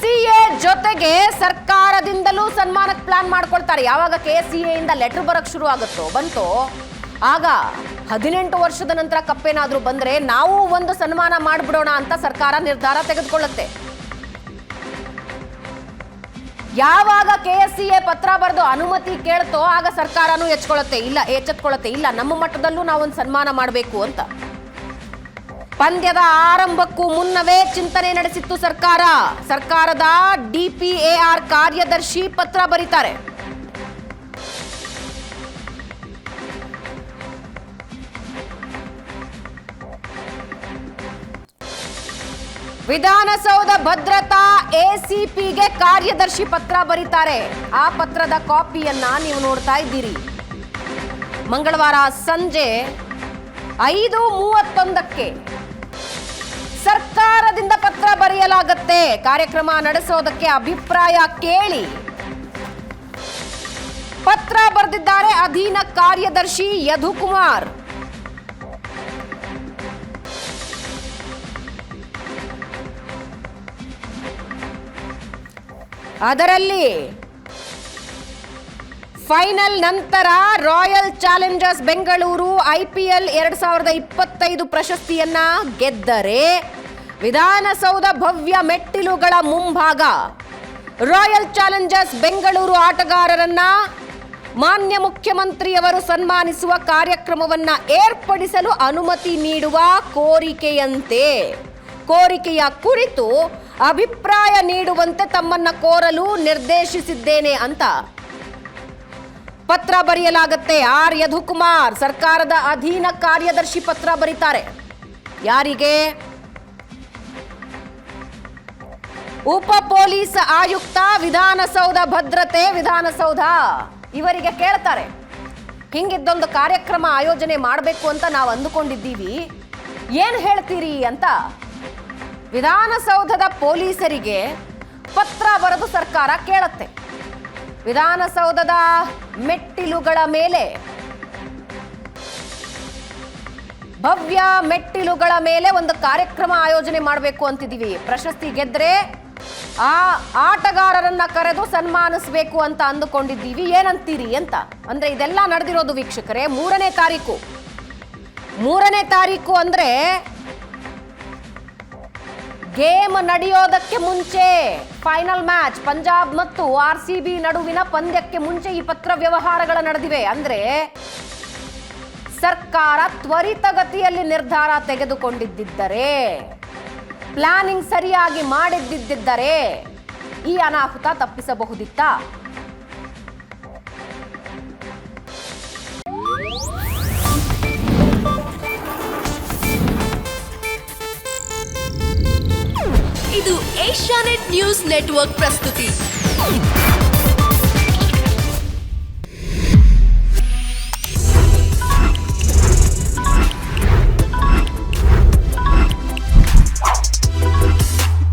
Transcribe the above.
ಕೆಸಿಎ ಜೊತೆಗೆ ಸರ್ಕಾರದಿಂದಲೂ ಸನ್ಮಾನಕ್ಕೆ ಪ್ಲಾನ್ ಮಾಡ್ಕೊಳ್ತಾರೆ. ಯಾವಾಗ ಕೆಸಿಎ ಇಂದ ಲೆಟರ್ ಬರಕ್ ಶುರು ಬಂತೋ ಆಗ 18 ವರ್ಷದ ನಂತರ ಕಪ್ಪೇನಾದ್ರೂ ಬಂದ್ರೆ ನಾವು ಒಂದು ಸನ್ಮಾನ ಮಾಡ್ಬಿಡೋಣ ಅಂತ ಸರ್ಕಾರ ನಿರ್ಧಾರ ತೆಗೆದುಕೊಳ್ಳುತ್ತೆ. ಯಾವಾಗ ಕೆಎಸ್ಸಿಎ ಪತ್ರ ಬರೆದು ಅನುಮತಿ ಕೇಳ್ತೋ ಆಗ ಸರ್ಕಾರನೂ ಎಚ್ಚೆತ್ಕೊಳ್ಳುತ್ತೆ ಇಲ್ಲ ನಮ್ಮ ಮಟ್ಟದಲ್ಲೂ ನಾವೊಂದು ಸನ್ಮಾನ ಮಾಡಬೇಕು ಅಂತ. ಪಂದ್ಯದ ಆರಂಭಕ್ಕೂ ಮುನ್ನವೇ ಚಿಂತನೆ ನಡೆಸಿತ್ತು ಸರ್ಕಾರದ ಡಿಪಿಎಆರ್ ಕಾರ್ಯದರ್ಶಿ ಪತ್ರ ಬರೀತಾರೆ. ವಿಧಾನಸೌಧ ಭದ್ರತಾ ಎಸಿಪಿಗೆ ಕಾರ್ಯದರ್ಶಿ ಪತ್ರ ಬರೀತಾರೆ. ಆ ಪತ್ರದ ಕಾಪಿಯನ್ನ ನೀವು ನೋಡ್ತಾ ಇದ್ದೀರಿ. ಮಂಗಳವಾರ ಸಂಜೆ 5:31ಕ್ಕೆ ಸರ್ಕಾರದಿಂದ ಪತ್ರ ಬರೆಯಲಾಗುತ್ತೆ. ಕಾರ್ಯಕ್ರಮ ನಡೆಸೋದಕ್ಕೆ ಅಭಿಪ್ರಾಯ ಕೇಳಿ ಪತ್ರ ಬರೆದಿದ್ದಾರೆ ಅಧೀನ ಕಾರ್ಯದರ್ಶಿ ಯದುಕುಮಾರ್. ಅದರಲ್ಲಿ ಫೈನಲ್ ನಂತರ ರಾಯಲ್ ಚಾಲೆಂಜರ್ಸ್ ಬೆಂಗಳೂರು IPL 2025 ಪ್ರಶಸ್ತಿಯನ್ನ ಗೆದ್ದರೆ ವಿಧಾನಸೌಧ ಭವ್ಯ ಮೆಟ್ಟಿಲುಗಳ ಮುಂಭಾಗ ರಾಯಲ್ ಚಾಲೆಂಜರ್ಸ್ ಬೆಂಗಳೂರು ಆಟಗಾರರನ್ನ ಮಾನ್ಯ ಮುಖ್ಯಮಂತ್ರಿಯವರು ಸನ್ಮಾನಿಸುವ ಕಾರ್ಯಕ್ರಮವನ್ನ ಏರ್ಪಡಿಸಲು ಅನುಮತಿ ನೀಡುವ ಕೋರಿಕೆಯ ಕುರಿತು ಅಭಿಪ್ರಾಯ ನೀಡುವಂತೆ ತಮ್ಮನ್ನ ಕೋರಲು ನಿರ್ದೇಶಿಸಿದ್ದೇನೆ ಅಂತ ಪತ್ರ ಬರೆಯಲಾಗುತ್ತೆ. ಆರ್ ಯದುಕುಮಾರ್ ಸರ್ಕಾರದ ಅಧೀನ ಕಾರ್ಯದರ್ಶಿ ಪತ್ರ ಬರೀತಾರೆ. ಯಾರಿಗೆ? ಉಪ ಪೊಲೀಸ್ ಆಯುಕ್ತ, ವಿಧಾನಸೌಧ ಭದ್ರತೆ, ವಿಧಾನಸೌಧ ಇವರಿಗೆ ಕೇಳ್ತಾರೆ. ಹಿಂಗಿದ್ದೊಂದು ಕಾರ್ಯಕ್ರಮ ಆಯೋಜನೆ ಮಾಡಬೇಕು ಅಂತ ನಾವು ಅಂದುಕೊಂಡಿದ್ದೀವಿ, ಏನ್ ಹೇಳ್ತೀರಿ ಅಂತ ವಿಧಾನಸೌಧದ ಪೊಲೀಸರಿಗೆ ಪತ್ರ ಬರೆದು ಸರ್ಕಾರ ಕೇಳುತ್ತೆ. ವಿಧಾನಸೌಧದ ಮೆಟ್ಟಿಲುಗಳ ಮೇಲೆ ಭವ್ಯ ಮೆಟ್ಟಿಲುಗಳ ಮೇಲೆ ಒಂದು ಕಾರ್ಯಕ್ರಮ ಆಯೋಜನೆ ಮಾಡಬೇಕು ಅಂತಿದ್ದೀವಿ. ಪ್ರಶಸ್ತಿ ಗೆದ್ರೆ ಆ ಆಟಗಾರರನ್ನ ಕರೆದು ಸನ್ಮಾನಿಸಬೇಕು ಅಂತ ಅಂದುಕೊಂಡಿದ್ದೀವಿ, ಏನಂತೀರಿ ಅಂತ. ಅಂದ್ರೆ ಇದೆಲ್ಲ ನಡೆದಿರೋದು ವೀಕ್ಷಕರೇ 3ನೇ ತಾರೀಕು ಅಂದ್ರೆ ಗೇಮ್ ನಡೆಯೋದಕ್ಕೆ ಮುಂಚೆ, ಫೈನಲ್ ಮ್ಯಾಚ್ ಪಂಜಾಬ್ ಮತ್ತು RCB ನಡುವಿನ ಪಂದ್ಯಕ್ಕೆ ಮುಂಚೆ ಈ ಪತ್ರ ವ್ಯವಹಾರಗಳ ನಡೆದಿವೆ. ಅಂದ್ರೆ ಸರ್ಕಾರ ತ್ವರಿತಗತಿಯಲ್ಲಿ ನಿರ್ಧಾರ ತೆಗೆದುಕೊಂಡಿದ್ದರೆ, ಪ್ಲಾನಿಂಗ್ ಸರಿಯಾಗಿ ಮಾಡಿದ್ದಿದ್ದರೆ ಈ ಅನಾಹುತ ತಪ್ಪಿಸಬಹುದಿತ್ತ? ಇದು ಏಷ್ಯಾನೆಟ್ ನ್ಯೂಸ್ ನೆಟ್ವರ್ಕ್ ಪ್ರಸ್ತುತಿ.